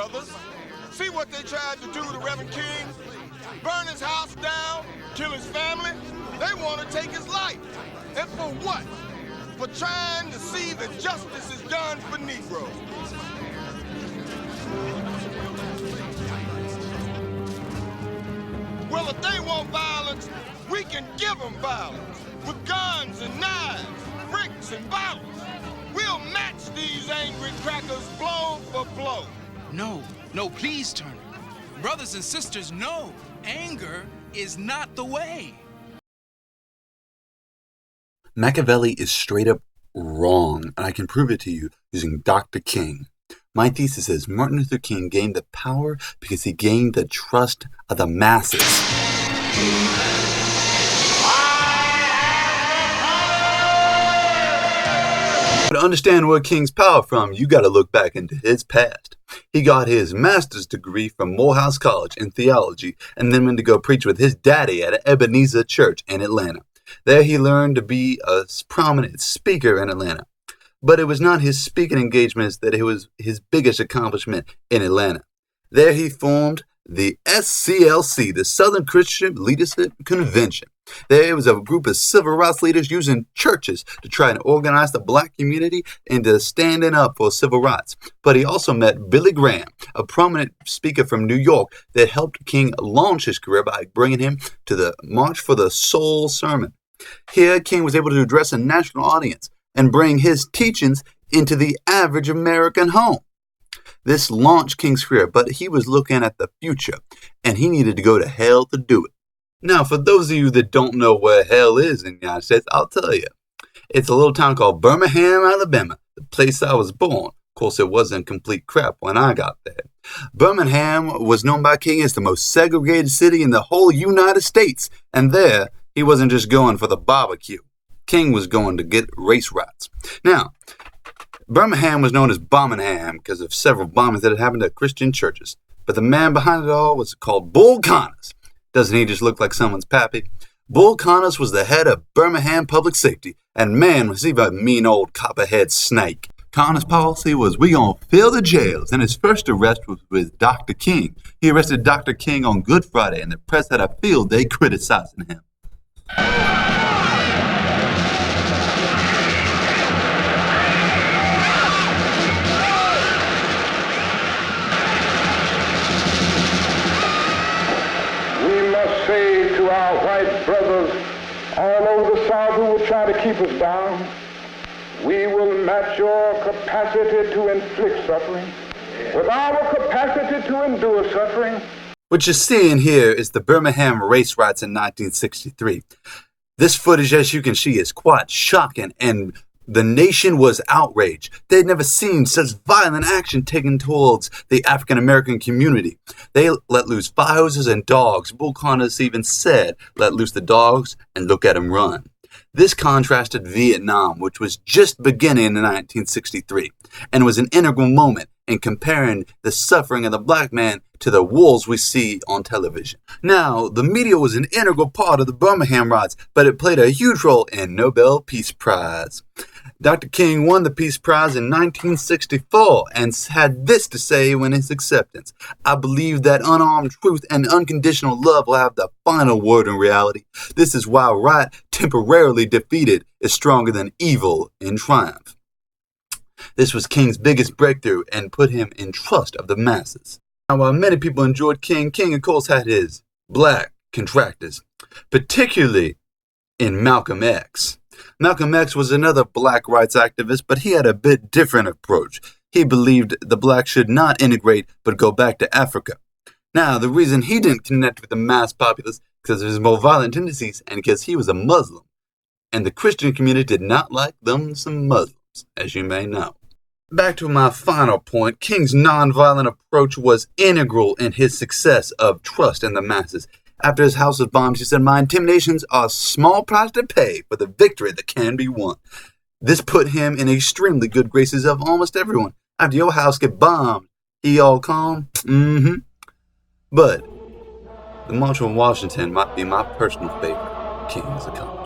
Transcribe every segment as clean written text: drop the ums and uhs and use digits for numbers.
brothers. See what they tried to do to Reverend King? Burn his house down, kill his family. They want to take his life. And for what? For trying to see that justice is done for Negroes. Well, if they want violence, we can give them violence. With guns and knives, bricks and bottles. We'll match these angry crackers blow for blow. No, please, Turner. Brothers and sisters, no. Anger is not the way. Machiavelli is straight up wrong, and I can prove it to you using Dr. King. My thesis is Martin Luther King gained the power because he gained the trust of the masses. To understand where King's power from, you gotta look back into his past. He got his master's degree from Morehouse College in theology and then went to go preach with his daddy at Ebenezer Church in Atlanta. There he learned to be a prominent speaker in Atlanta. But it was not his speaking engagements that it was his biggest accomplishment in Atlanta. There he formed the SCLC, the Southern Christian Leadership Convention. There was a group of civil rights leaders using churches to try and organize the black community into standing up for civil rights. But he also met Billy Graham, a prominent speaker from New York that helped King launch his career by bringing him to the March for the Soul sermon. Here, King was able to address a national audience and bring his teachings into the average American home. This launched King's career, but he was looking at the future, and he needed to go to hell to do it. Now, for those of you that don't know where hell is in the United States, I'll tell you. It's a little town called Birmingham, Alabama, the place I was born. Of course, it wasn't complete crap when I got there. Birmingham was known by King as the most segregated city in the whole United States, and there, he wasn't just going for the barbecue. King was going to get race rights. Now, Birmingham was known as Birmingham because of several bombings that had happened at Christian churches. But the man behind it all was called Bull Connors. Doesn't he just look like someone's pappy? Bull Connors was the head of Birmingham Public Safety, and man, was he a mean old copperhead snake. Connors' policy was, we gonna fill the jails, and his first arrest was with Dr. King. He arrested Dr. King on Good Friday, and the press had a field day criticizing him. Say to our white brothers all over the South who will try to keep us down, we will match your capacity to inflict suffering with our capacity to endure suffering. What you're seeing here is the Birmingham race riots in 1963. This footage, as you can see, is quite shocking, and the nation was outraged. They'd never seen such violent action taken towards the African-American community. They let loose fire hoses and dogs. Bull Connors even said, let loose the dogs and look at them run. This contrasted Vietnam, which was just beginning in 1963, and was an integral moment in comparing the suffering of the black man to the wars we see on television. Now, the media was an integral part of the Birmingham riots, but it played a huge role in Nobel Peace Prize. Dr. King won the Peace Prize in 1964 and had this to say when his acceptance. I believe that unarmed truth and unconditional love will have the final word in reality. This is why right, temporarily defeated, is stronger than evil in triumph. This was King's biggest breakthrough and put him in trust of the masses. Now, while many people enjoyed King, King of course had his black contractors, particularly in Malcolm X. Malcolm X was another black rights activist, but he had a bit different approach. He believed the blacks should not integrate, but go back to Africa. Now, the reason he didn't connect with the mass populace because of his more violent tendencies and because he was a Muslim. And the Christian community did not like them some Muslims, as you may know. Back to my final point, King's nonviolent approach was integral in his success of trust in the masses. After his house was bombed, he said, my intimidations are a small price to pay for the victory that can be won. This put him in extremely good graces of almost everyone. After your house get bombed, he all calm? But the March on Washington might be my personal favorite King's accomplishments.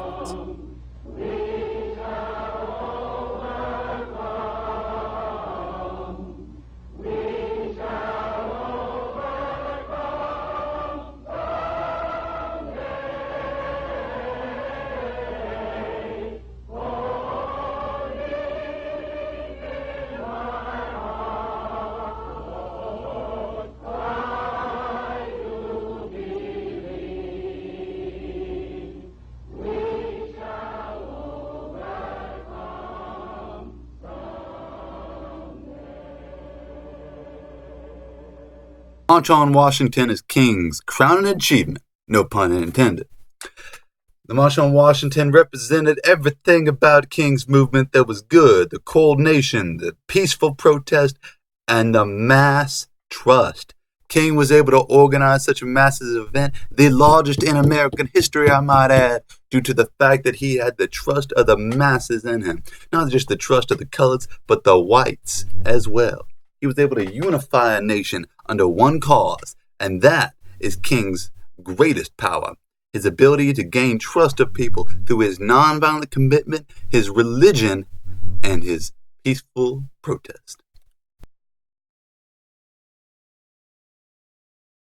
March on Washington is King's crowning achievement, no pun intended. The March on Washington represented everything about King's movement that was good: the cold nation, the peaceful protest, and the mass trust. King was able to organize such a massive event, the largest in American history, I might add, due to the fact that he had the trust of the masses in him. Not just the trust of the coloreds, but the whites as well. He was able to unify a nation under one cause, and that is King's greatest power. His ability to gain trust of people through his nonviolent commitment, his religion, and his peaceful protest.